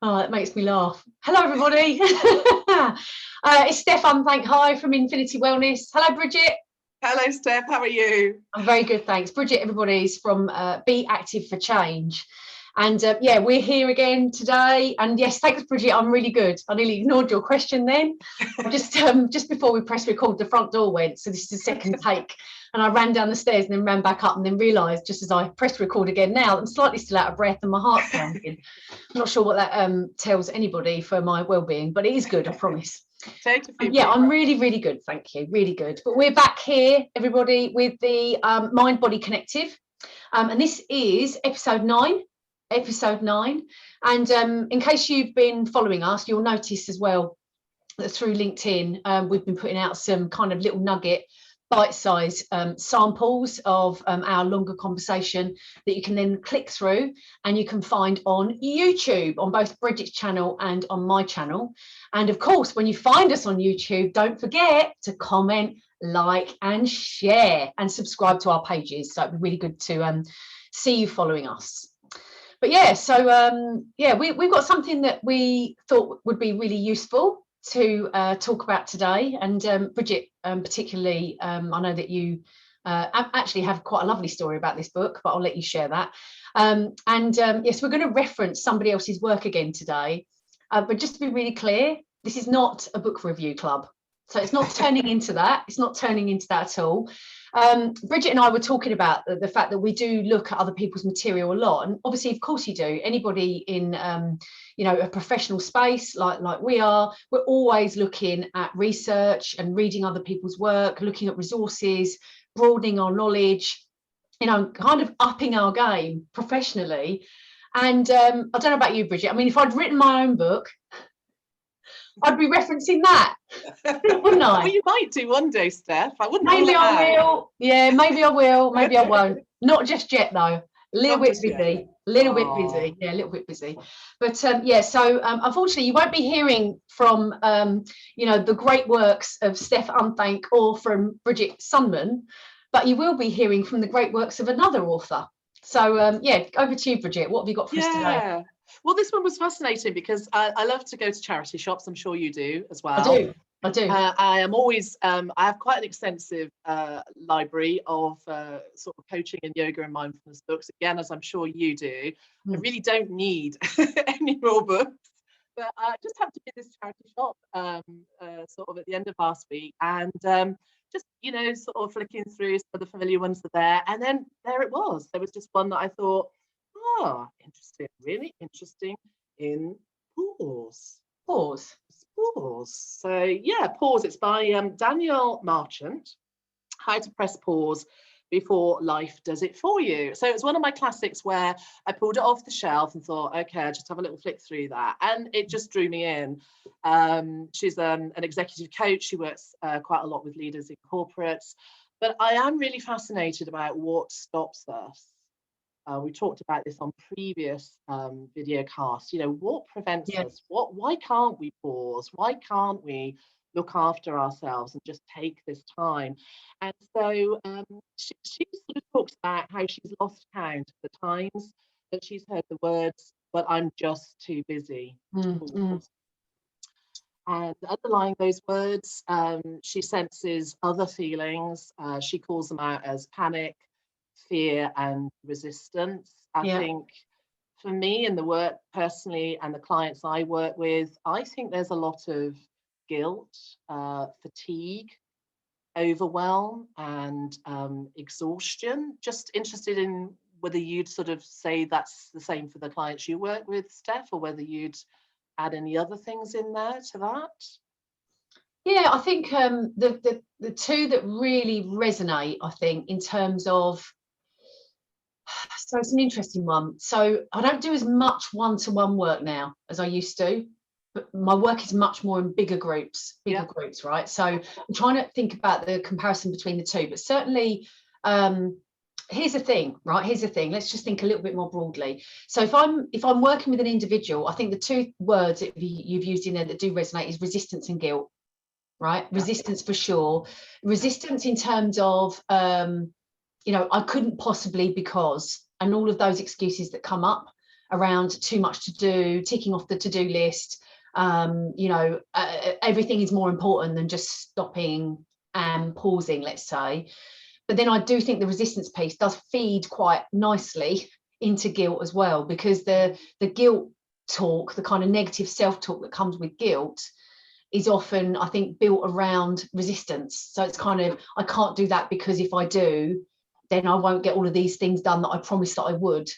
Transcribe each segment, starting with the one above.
Oh, that makes me laugh. Hello, everybody. It's Steph Unthank Hi from Infinity Wellness. Hello, Bridget. Hello, Steph. How are you? I'm very good, thanks. Bridget, everybody's from Be Active for Change. And yeah, we're here again today. And yes, thanks, Bridget. I'm really good. I nearly ignored your question then. Just before we press record, the front door went. So this is the second take. And I ran down the stairs and then ran back up and then realised, just as I pressed record again now, I'm slightly still out of breath and my heart's pounding. I'm not sure what that tells anybody for my well-being, but it is good, I promise. Yeah, I'm really good, thank you, really good. But we're back here, everybody, with the Mind Body Connective, and this is episode 9. And in case you've been following us, you'll notice as well that through LinkedIn we've been putting out some kind of little nugget bite-sized samples of our longer conversation that you can then click through and you can find on YouTube, on both Bridget's channel and on my channel. And of course, when you find us on YouTube, don't forget to comment, like and share and subscribe to our pages. So it'd be really good to see you following us. But yeah, so yeah, we've got something that we thought would be really useful to talk about today. And Bridget, particularly, I know that you actually have quite a lovely story about this book, but I'll let you share that. Yes, we're going to reference somebody else's work again today. But just to be really clear, this is not a book review club. So it's not turning into that. It's not turning into that at all. Bridget and I were talking about the fact that we do look at other people's material a lot, and obviously, of course, you do. Anybody in you know, a professional space like we are, we're always looking at research and reading other people's work, looking at resources, broadening our knowledge, you know, kind of upping our game professionally. And I don't know about you, Bridget. I mean, if I'd written my own book, I'd be referencing that, wouldn't I? Well, you might do one day, Steph. I wouldn't. Maybe I will. Yeah, maybe I will. Maybe I won't. Not just yet, though. A little bit busy. A little bit busy. Yeah, a little bit busy. But yeah, so unfortunately, you won't be hearing from you know, the great works of Steph Unthank or from Bridget Sunman, but you will be hearing from the great works of another author. So yeah, over to you, Bridget. What have you got for us today? Well, this one was fascinating because I love to go to charity shops. I'm sure you do as well. I do. I am always, I have quite an extensive library of sort of coaching and yoga and mindfulness books, again, as I'm sure you do. I really don't need any more books, but I just happened to be at this charity shop sort of at the end of last week, and just, you know, sort of flicking through some of the familiar ones that are there, and then there it was. There was just one that I thought, oh, interesting, really interesting, in pause. So yeah, pause. It's by Danielle Marchant. How to press pause before life does it for you. So it's one of my classics where I pulled it off the shelf and thought, okay, I'll just have a little flick through that, and it just drew me in. She's an executive coach. She works quite a lot with leaders in corporates, but I am really fascinated about what stops us. We talked about this on previous video casts. You know, what prevents us? Why can't we pause? Why can't we look after ourselves and just take this time? And so she sort of talks about how she's lost count of the times that she's heard the words, "But I'm just too busy to pause." And underlying those words, she senses other feelings. She calls them out as panic, fear and resistance. I think for me in the work personally and the clients I work with, I think there's a lot of guilt, fatigue, overwhelm and exhaustion. Just interested in whether you'd sort of say that's the same for the clients you work with, Steph, or whether you'd add any other things in there to that. Yeah, I think the two that really resonate, I think, in terms of, so it's an interesting one. So I don't do as much one-to-one work now as I used to, but my work is much more in bigger groups, right? So I'm trying to think about the comparison between the two, but certainly here's the thing, right? Let's just think a little bit more broadly. So if I'm working with an individual, I think the two words that you've used in there that do resonate is resistance and guilt, right? Resistance for sure. Resistance in terms of you know, I couldn't possibly because, and all of those excuses that come up around too much to do, ticking off the to-do list. Everything is more important than just stopping and pausing, let's say. But then I do think the resistance piece does feed quite nicely into guilt as well, because the guilt talk, the kind of negative self-talk that comes with guilt, is often, I think, built around resistance. So it's kind of, I can't do that because if I do, then I won't get all of these things done that I promised that I would,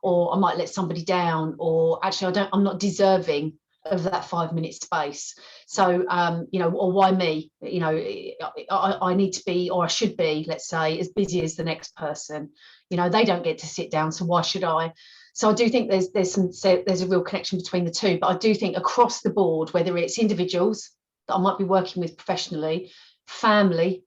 or I might let somebody down, or actually I'm not deserving of that 5-minute space. So or why me? I need to be, or I should be, let's say, as busy as the next person. They don't get to sit down, so why should I? So I do think there's a real connection between the two. But I do think across the board, whether it's individuals that I might be working with professionally, family,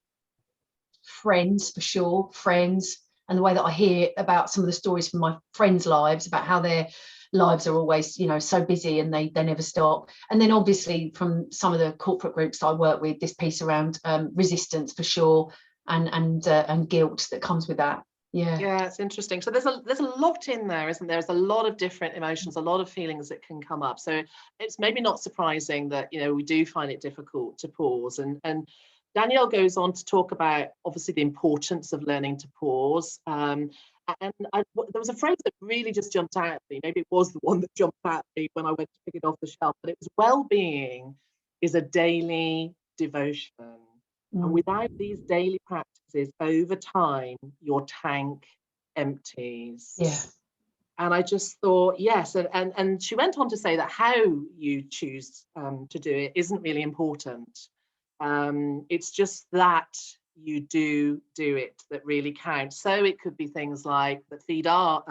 friends, for sure, friends, and the way that I hear about some of the stories from my friends' lives about how their lives are always, so busy and they never stop. And then obviously from some of the corporate groups that I work with, this piece around resistance, for sure, and guilt that comes with that. Yeah, it's interesting. So there's a lot in there, isn't there? There's a lot of different emotions, a lot of feelings that can come up. So it's maybe not surprising that we do find it difficult to pause. And Danielle goes on to talk about obviously the importance of learning to pause. And there was a phrase that really just jumped out at me. Maybe it was the one that jumped out at me when I went to pick it off the shelf, but it was well-being is a daily devotion. And without these daily practices, over time, your tank empties. Yeah. And I just thought, yes. And she went on to say that how you choose to do it isn't really important. It's just that you do it that really counts. So it could be things like that feed our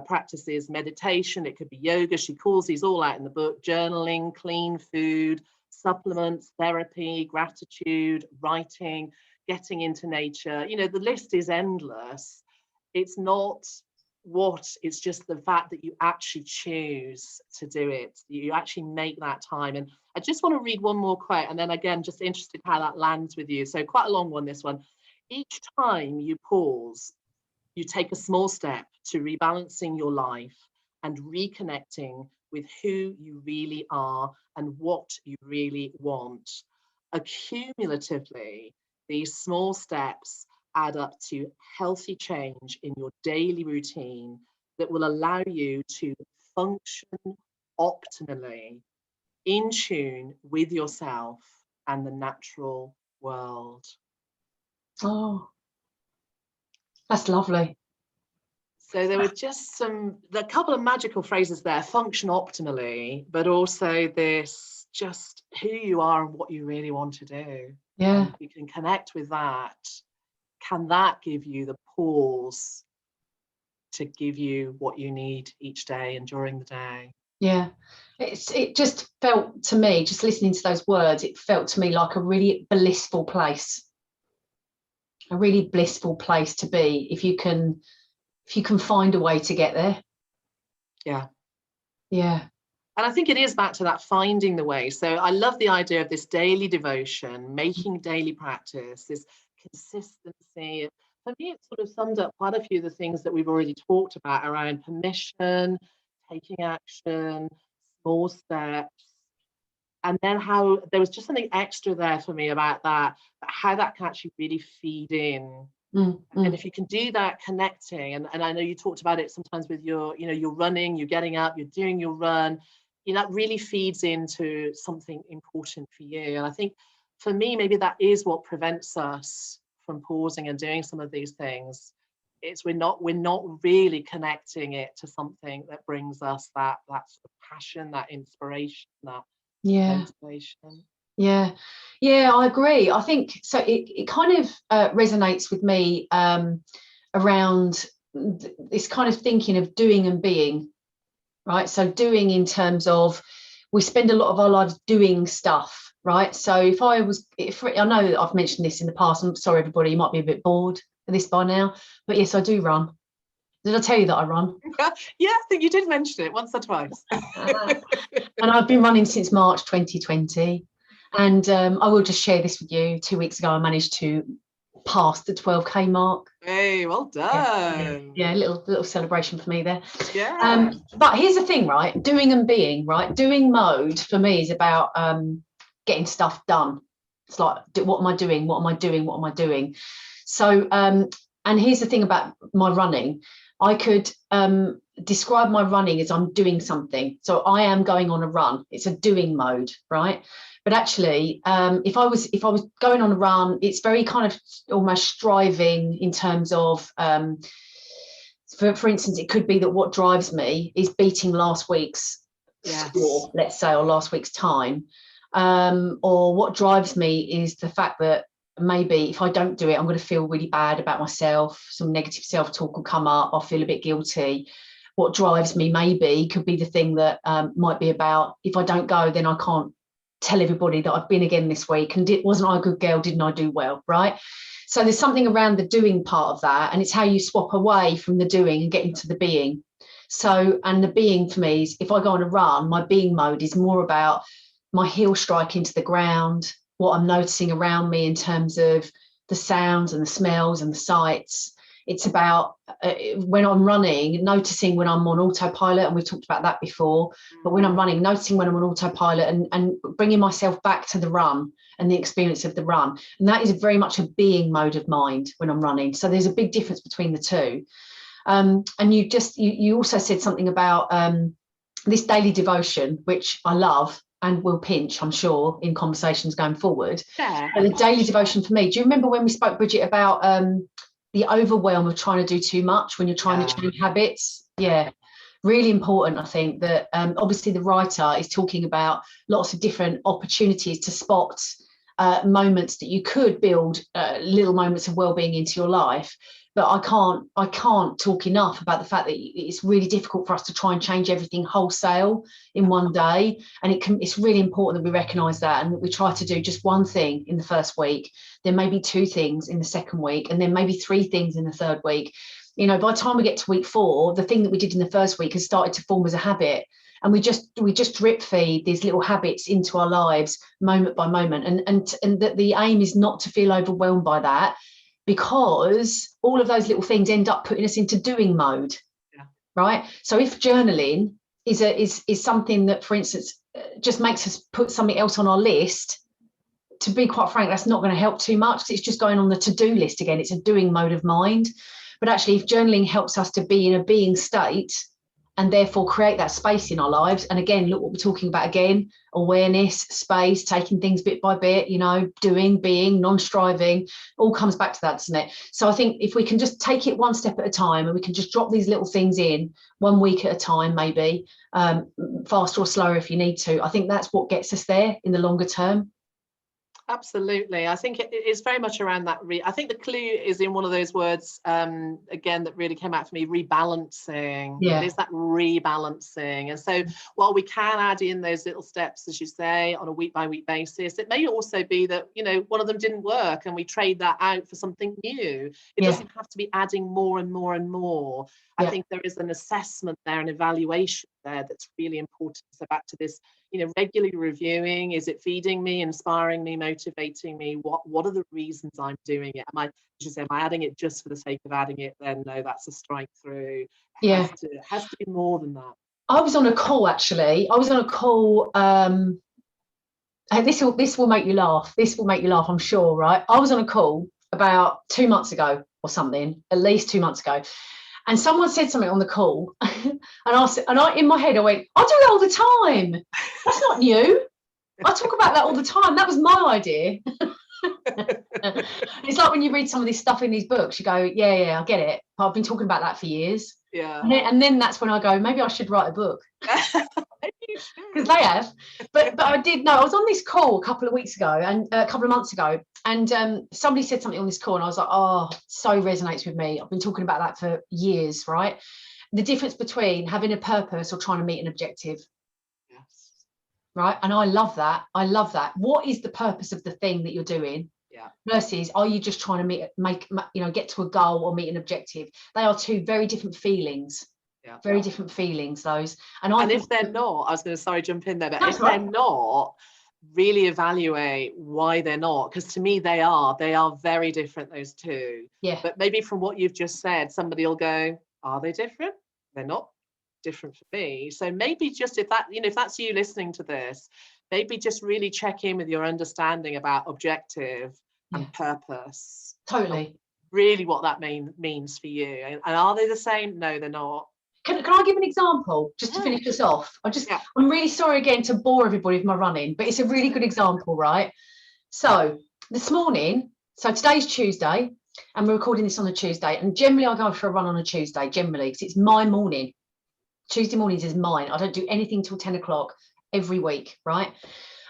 practices, meditation. It could be yoga. She calls these all out in the book: journaling, clean food, supplements, therapy, gratitude, writing, getting into nature. The list is endless. It's not it's just the fact that you actually choose to do it. You actually make that time. And I just want to read one more quote, and then again, just interested how that lands with you. So quite a long one, this one. Each time you pause, you take a small step to rebalancing your life and reconnecting with who you really are and what you really want. Accumulatively, these small steps add up to healthy change in your daily routine that will allow you to function optimally, in tune with yourself and the natural world. Oh, that's lovely. So there were just a couple of magical phrases there: function optimally, but also this just who you are and what you really want to do. Yeah. And you can connect with that. Can that give you the pause to give you what you need each day and during the day? Yeah, it just felt to me, just listening to those words, it felt to me like a really blissful place. A really blissful place to be if you can find a way to get there. Yeah. And I think it is back to that finding the way. So I love the idea of this daily devotion, making daily practice, this consistency. For me, it sort of summed up quite a few of the things that we've already talked about around permission, taking action, small steps. And then how there was just something extra there for me about that, how that can actually really feed in. And if you can do that connecting, and I know you talked about it sometimes with your, you're running, you're getting up, you're doing your run, that really feeds into something important for you. And I think for me, maybe that is what prevents us from pausing and doing some of these things. It's we're not really connecting it to something that brings us that sort of passion, that inspiration, that motivation. Yeah, I agree. I think so. It kind of resonates with me around this kind of thinking of doing and being, right? So doing in terms of we spend a lot of our lives doing stuff, right? So if I know that I've mentioned this in the past, I'm sorry everybody, you might be a bit bored of this by now, but yes, I do run. Did I tell you that I run? Yeah, I think you did mention it once or twice. And I've been running since March 2020. And I will just share this with you. 2 weeks ago, I managed to past the 12k mark. Hey, well done. Yeah, little celebration for me there. Yeah. But here's the thing, right? Doing and being, right? Doing mode for me is about getting stuff done. It's like, what am I doing? What am I doing? What am I doing? So, and here's the thing about my running. I could describe my running as I'm doing something. So I am going on a run. It's a doing mode, right? But actually, if I was going on a run, it's very kind of almost striving in terms of, for instance, it could be that what drives me is beating last week's score, let's say, or last week's time. Or what drives me is the fact that maybe if I don't do it, I'm going to feel really bad about myself. Some negative self-talk will come up. I'll feel a bit guilty. What drives me maybe could be the thing that might be about, if I don't go, then I can't tell everybody that I've been again this week, and wasn't I a good girl? Didn't I do well? Right. So there's something around the doing part of that, and it's how you swap away from the doing and get into the being. So, and the being for me is, if I go on a run, my being mode is more about my heel strike into the ground, what I'm noticing around me in terms of the sounds and the smells and the sights. It's about when I'm running, noticing when I'm on autopilot, and we've talked about that before, but when I'm running, noticing when I'm on autopilot and bringing myself back to the run and the experience of the run. And that is very much a being mode of mind when I'm running. So there's a big difference between the two. And you also said something about this daily devotion, which I love and will pinch, I'm sure, in conversations going forward. Yeah. And the daily devotion for me, do you remember when we spoke, Bridget, about the overwhelm of trying to do too much when you're trying to change habits? Yeah, really important. I think that obviously the writer is talking about lots of different opportunities to spot moments that you could build little moments of well-being into your life. But I can't talk enough about the fact that it's really difficult for us to try and change everything wholesale in one day. And it's really important that we recognise that, and that we try to do just one thing in the first week, then maybe two things in the second week, and then maybe three things in the third week. You know, by the time we get to week 4, the thing that we did in the first week has started to form as a habit. And we just drip feed these little habits into our lives moment by moment. And that the aim is not to feel overwhelmed by that, because all of those little things end up putting us into doing mode. Right? So if journaling is something that, for instance, just makes us put something else on our list, to be quite frank, that's not going to help too much, because it's just going on the to-do list again. It's a doing mode of mind. But actually, if journaling helps us to be in a being state, and therefore create that space in our lives, and again, look what we're talking about again, awareness, space, taking things bit by bit, you know, doing, being, non-striving, all comes back to that, doesn't it? So I think if we can just take it one step at a time, and we can just drop these little things in 1 week at a time, maybe faster or slower if you need to, I think that's what gets us there in the longer term. Absolutely. I think it is very much around that. I think the clue is in one of those words, again, that really came out for me, rebalancing. Yeah. It is that rebalancing. And so while we can add in those little steps, as you say, on a week by week basis, it may also be that, you know, one of them didn't work and we trade that out for something new. It doesn't have to be adding more and more and more. I think there is an assessment there, an evaluation there that's really important. So back to this, you know, regularly reviewing, is it feeding me, inspiring me, motivating me? What are the reasons I'm doing it? Am I adding it just for the sake of adding it? Then no, that's a strike through. It has to be more than that. I was on a call, actually. And this will make you laugh. This will make you laugh, I'm sure, right? I was on a call about 2 months ago or something, at least 2 months ago. And someone said something on the call, and I in my head I went, I do that all the time. That's not new. I talk about that all the time. That was my idea. It's like when you read some of this stuff in these books, you go, yeah, I get it. But I've been talking about that for years. Yeah. And then that's when I go, maybe I should write a book. Because they have. But I did know. I was on this call a couple of months ago, and somebody said something on this call, and I was like, oh, so resonates with me. I've been talking about that for years, right? The difference between having a purpose or trying to meet an objective. Yes. Right. And I love that. What is the purpose of the thing that you're doing? Versus, are you just trying to get to a goal or meet an objective? They are two very different feelings. Very different feelings, those. And if they're not, I was going to jump in there, but if they're not, really evaluate why they're not, because to me they are very different, those two. Yeah. But maybe from what you've just said, somebody will go, are they different? They're not different for me. So maybe just if that's you listening to this, maybe just really check in with your understanding about objective and purpose. Totally. Really what that means for you. And are they the same? No, they're not. Can I give an example just to finish us off? I'm really sorry again to bore everybody with my running, but it's a really good example, right? So this morning, so today's Tuesday, and we're recording this on a Tuesday, and generally I go for a run on a Tuesday, generally, because it's my morning. Tuesday mornings is mine. I don't do anything till 10 o'clock every week, right?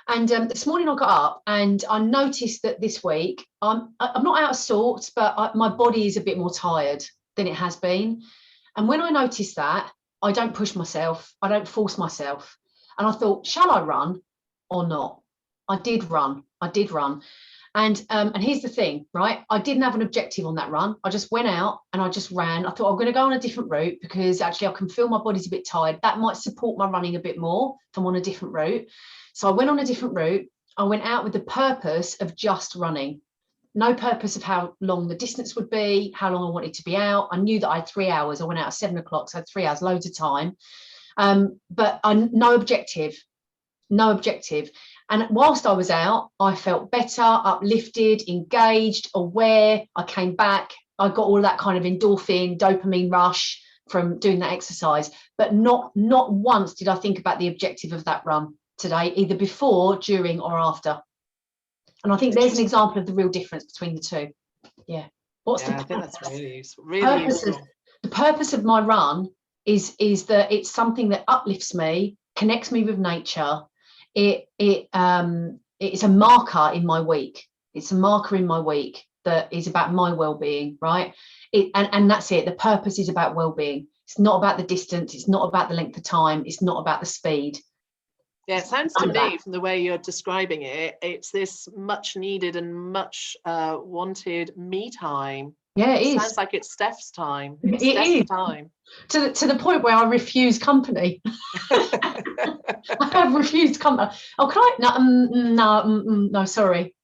And this morning I got up and I noticed that this week, I'm not out of sorts, but my body is a bit more tired than it has been. And when I noticed that, I don't push myself, I don't force myself. And I thought, shall I run or not? I did run. And here's the thing, right? I didn't have an objective on that run. I just went out and I just ran. I thought I'm going to go on a different route because actually I can feel my body's a bit tired. That might support my running a bit more if I'm on a different route. So I went on a different route. I went out with the purpose of just running. No purpose of how long the distance would be, how long I wanted to be out. I knew that I had 3 hours. I went out at 7 o'clock, so I had 3 hours, loads of time. But no objective. And whilst I was out, I felt better, uplifted, engaged, aware. I came back. I got all of that kind of endorphin, dopamine rush from doing that exercise. But not once did I think about the objective of that run today, either before, during, or after. And I think there's an example of the real difference between the two. Yeah. What's the purpose? I think that's really useful. Really useful. The purpose of my run is that it's something that uplifts me, connects me with nature. It's a marker in my week. It's a marker in my week that is about my well-being, right? And that's it. The purpose is about well-being. It's not about the distance. It's not about the length of time. It's not about the speed. Yeah, it sounds to me from the way you're describing it, it's this much needed and much wanted me time. Yeah, it is. Sounds like it's Steph's time. It's Steph's time. To the point where I refuse company. I have refused company. Oh, can I? No, sorry.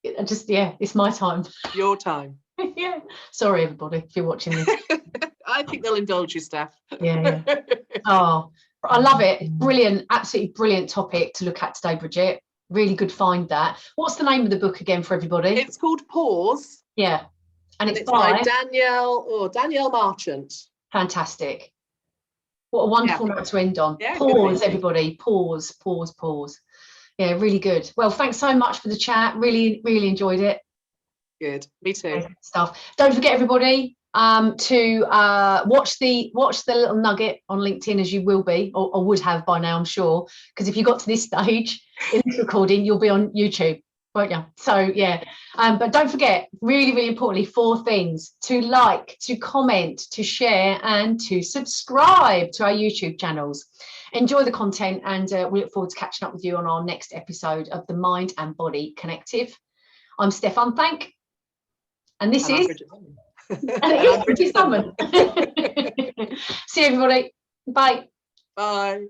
It's my time. Your time. Yeah. Sorry, everybody, if you're watching this. I think they'll indulge you, Steph. Yeah. Oh, I love it. Brilliant, absolutely brilliant topic to look at today, Bridget. Really good find that. What's the name of the book again for everybody? It's called Pause. Yeah. And it's by Danielle Marchant. Fantastic. What a wonderful note to end on. Yeah, pause, everybody. Pause. Yeah, really good. Well, thanks so much for the chat. Really, really enjoyed it. Good. Me too. Stuff. Don't forget, everybody, to watch the little nugget on LinkedIn, as you will be or would have by now, I'm sure, because if you got to this stage in this recording, you'll be on YouTube, won't you? So yeah, but don't forget, really, really importantly, 4 things: to like, to comment, to share, and to subscribe to our YouTube channels. Enjoy the content, and we look forward to catching up with you on our next episode of the Mind and Body Connective. I'm Stefan Thank, and this is Bridget Salmon. See you, everybody. Bye. Bye.